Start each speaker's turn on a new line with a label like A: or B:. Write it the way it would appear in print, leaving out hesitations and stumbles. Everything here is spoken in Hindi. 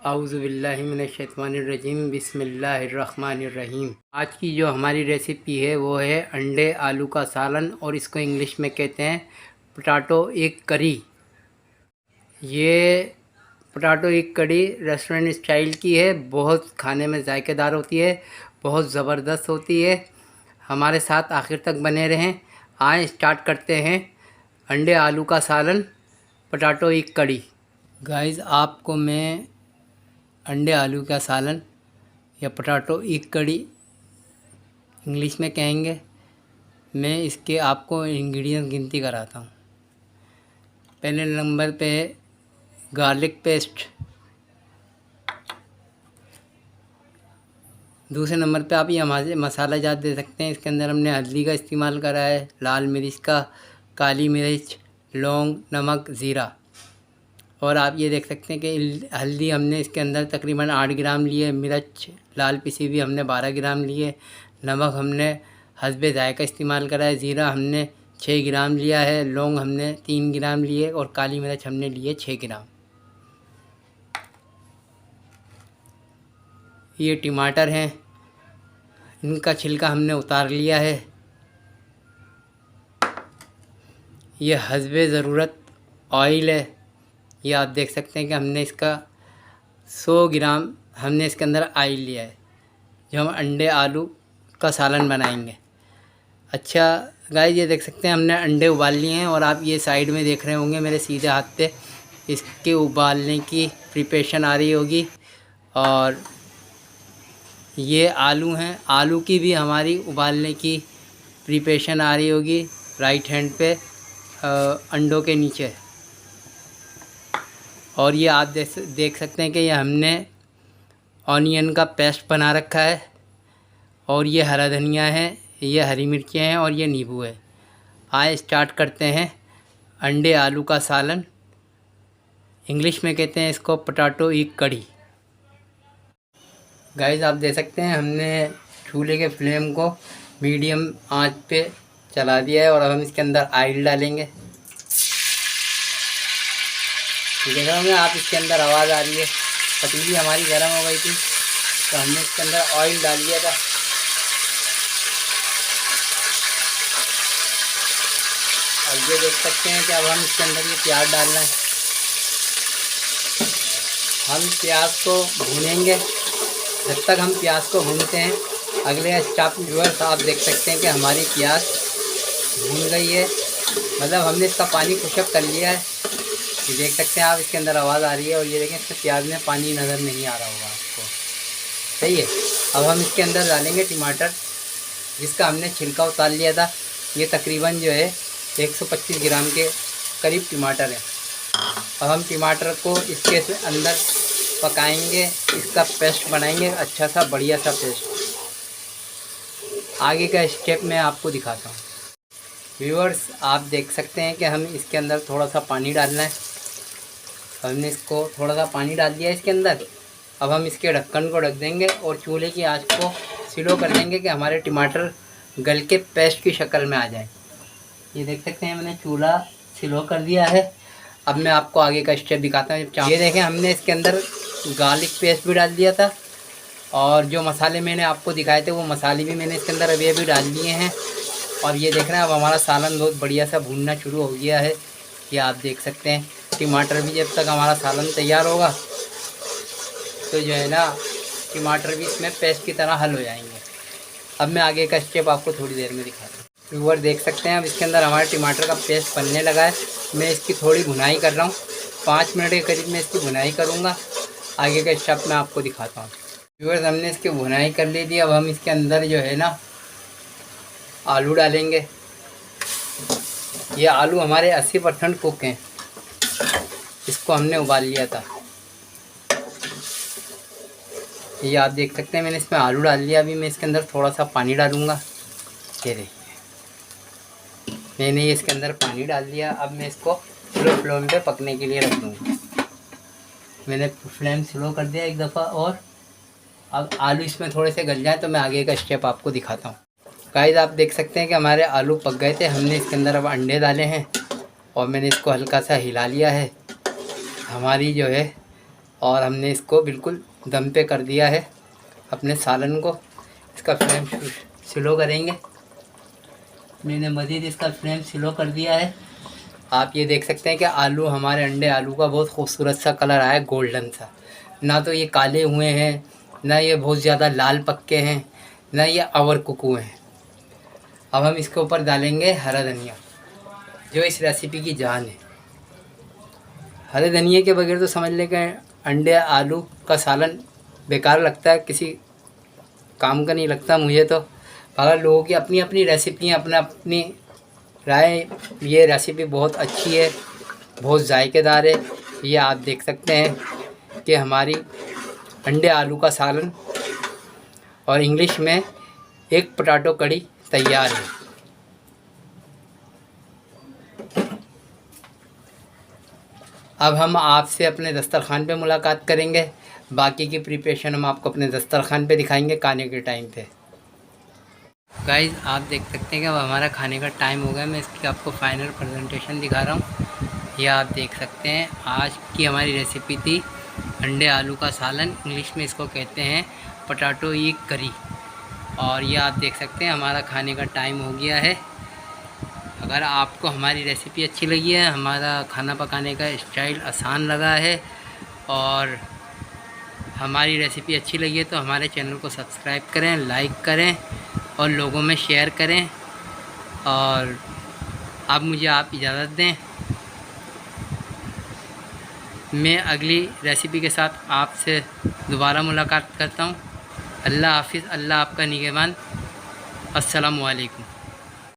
A: औज़ुबिल्लाहिमिनश्शैतानिर्रजीम बिस्मिल्लाहिर्रहमानिर्रहीम। आज की जो हमारी रेसिपी है वो है अंडे आलू का सालन, और इसको इंग्लिश में कहते हैं पोटैटो एग करी। ये potato egg curry restaurant style की है, बहुत खाने में जायकेदार होती है, बहुत ज़बरदस्त होती है। हमारे साथ आखिर तक बने रहें। आए स्टार्ट करते हैं अंडे आलू का सालन पोटैटो एग करी। गाइस, आपको मैं अंडे आलू का सालन या पोटैटो एग कड़ी इंग्लिश में कहेंगे, मैं इसके आपको इंग्रेडिएंट गिनती कराता हूँ। पहले नंबर पे है गार्लिक पेस्ट। दूसरे नंबर पे आप ये मसाला जात दे सकते हैं। इसके अंदर हमने हल्दी का इस्तेमाल करा है, लाल मिर्च का, काली मिर्च, लौंग, नमक, ज़ीरा। और आप ये देख सकते हैं कि हल्दी हमने इसके अंदर तकरीबन 8 ग्राम लिए, मिर्च लाल पिसी हुई हमने 12 ग्राम लिए, नमक हमने हस्बे जायका इस्तेमाल करा है, ज़ीरा हमने 6 ग्राम लिया है, लौंग हमने 3 ग्राम लिए और काली मिर्च हमने लिए 6 ग्राम। ये टमाटर हैं, इनका छिलका हमने उतार लिया है। ये हस्बे ज़रूरत ऑयल है। ये आप देख सकते हैं कि हमने इसका 100 ग्राम हमने इसके अंदर ऑयल लिया है, जो हम अंडे आलू का सालन बनाएंगे। अच्छा गाइस, ये देख सकते हैं हमने अंडे उबाल लिए हैं, और आप ये साइड में देख रहे होंगे मेरे सीधे हाथ पे इसके उबालने की प्रिपरेशन आ रही होगी। और ये आलू हैं, आलू की भी हमारी उबालने की प्रिपरेशन आ रही होगी राइट हैंड पे अंडों के नीचे। और ये आप देख सकते हैं कि ये हमने ऑनियन का पेस्ट बना रखा है, और ये हरा धनिया है, ये हरी मिर्चें हैं, और ये नींबू है। आए स्टार्ट करते हैं अंडे आलू का सालन। इंग्लिश में कहते हैं इसको पोटैटो एग कड़ी। गाइस, आप देख सकते हैं हमने चूल्हे के फ्लेम को मीडियम आंच पे चला दिया है, और अब हम इसके अंदर ऑयल डालेंगे। देख रहे होंगे आप, इसके अंदर आवाज़ आ रही है, पतीली हमारी गर्म हो गई थी तो हमने इसके अंदर ऑयल डाल दिया था। और ये देख सकते हैं कि अब हम इसके अंदर ये प्याज डालना है। हम प्याज को भूनेंगे। जब तक हम प्याज को भूनते हैं, अगले स्टेप व्यूअर्स आप देख सकते हैं कि हमारी प्याज भून गई है, मतलब हमने इसका पानी खुशक कर लिया है। ये देख सकते हैं आप, इसके अंदर आवाज़ आ रही है, और ये देखें इसमें प्याज में पानी नज़र नहीं आ रहा होगा आपको। सही है। अब हम इसके अंदर डालेंगे टमाटर, जिसका हमने छिलका उतार लिया था। ये तकरीबन जो है 125 ग्राम के करीब टमाटर है। अब हम टमाटर को इसके अंदर पकाएंगे, इसका पेस्ट बनाएंगे, अच्छा सा बढ़िया सा पेस्ट। आगे का स्टेप मैं आपको दिखाता हूँ। व्यूअर्स, आप देख सकते हैं कि हम इसके अंदर थोड़ा सा पानी डालना है। हमने इसको थोड़ा सा पानी डाल दिया है इसके अंदर। अब हम इसके ढक्कन को ढक देंगे और चूल्हे की आंच को स्लो कर देंगे कि हमारे टमाटर गल के पेस्ट की शक्ल में आ जाए। ये देख सकते हैं मैंने चूल्हा स्लो कर दिया है। अब मैं आपको आगे का स्टेप दिखाता हूँ। ये देखें, हमने इसके अंदर गार्लिक पेस्ट भी डाल दिया था, और जो मसाले मैंने आपको दिखाए थे वो मसाले भी मैंने इसके अंदर अभी डाल दिए हैं। और ये देख रहे हैं, अब हमारा सालन बहुत बढ़िया सा भूनना शुरू हो गया है। ये आप देख सकते हैं टमाटर भी, जब तक हमारा सालन तैयार होगा तो जो है ना टमाटर भी इसमें पेस्ट की तरह हल हो जाएंगे। अब मैं आगे का स्टेप आपको थोड़ी देर में दिखाता हूँ। व्यूअर देख सकते हैं, अब इसके अंदर हमारे टमाटर का पेस्ट बनने लगा है। मैं इसकी थोड़ी भुनाई कर रहा हूँ, 5 मिनट के करीब मैं इसकी भुनाई करूँगा। आगे का स्टेप मैं आपको दिखाता हूँ। व्यूअर्स, हमने इसकी भुनाई कर ली थी। अब हम इसके अंदर जो है ना आलू डालेंगे। ये आलू हमारे 80% कुक हैं, इसको हमने उबाल लिया था। ये आप देख सकते हैं मैंने इसमें आलू डाल लिया। अभी मैं इसके अंदर थोड़ा सा पानी डालूँगा। ये देखिए, मैंने ये इसके अंदर पानी डाल दिया। अब मैं इसको स्लो फ्लेम पे पकने के लिए रख दूँगा। मैंने फ्लेम स्लो कर दिया एक दफ़ा, और अब आलू इसमें थोड़े से गल जाए तो मैं आगे का स्टेप आपको दिखाता हूँ। गाइस, आप देख सकते हैं कि हमारे आलू पक गए थे। हमने इसके अंदर अब अंडे डाले हैं, और मैंने इसको हल्का सा हिला लिया है। हमारी जो है और हमने इसको बिल्कुल दम पे कर दिया है अपने सालन को। इसका फ्लेम स्लो करेंगे। मैंने मज़ीद इसका फ्लेम स्लो कर दिया है। आप ये देख सकते हैं कि आलू, हमारे अंडे आलू का बहुत खूबसूरत सा कलर आया है, गोल्डन सा। ना तो ये काले हुए हैं, ना ये बहुत ज़्यादा लाल पक्के हैं, ना ये ओवर कुक हुए हैं। अब हम इसके ऊपर डालेंगे हरा धनिया, जो इस रेसिपी की जान है। हरे धनिए के बगैर तो समझ लें कि अंडे आलू का सालन बेकार लगता है, किसी काम का नहीं लगता मुझे तो। मगर लोगों की अपनी अपनी रेसिपी, अपना अपनी राय। ये रेसिपी बहुत अच्छी है, बहुत जायकेदार है। ये आप देख सकते हैं कि हमारी अंडे आलू का सालन और इंग्लिश में एक पोटैटो कड़ी तैयार है। अब हम आपसे अपने दस्तरखान पे मुलाकात करेंगे। बाकी की प्रिपरेशन हम आपको अपने दस्तरखान पे दिखाएंगे खाने के टाइम पे। गाइस, आप देख सकते हैं कि अब हमारा खाने का टाइम हो गया। मैं इसकी आपको फाइनल प्रेजेंटेशन दिखा रहा हूँ। ये आप देख सकते हैं, आज की हमारी रेसिपी थी अंडे आलू का सालन। इंग्लिश में इसको कहते हैं पोटैटो एग करी। और ये आप देख सकते हैं हमारा खाने का टाइम हो गया है। अगर आपको हमारी रेसिपी अच्छी लगी है, हमारा खाना पकाने का स्टाइल आसान लगा है और हमारी रेसिपी अच्छी लगी है, तो हमारे चैनल को सब्सक्राइब करें, लाइक करें और लोगों में शेयर करें। और अब मुझे आप इजाज़त दें। मैं अगली रेसिपी के साथ आपसे दोबारा मुलाकात करता हूँ। अल्लाह हाफिज़। अल्लाह आपका निगहबान। अस्सलामु अलैकुम।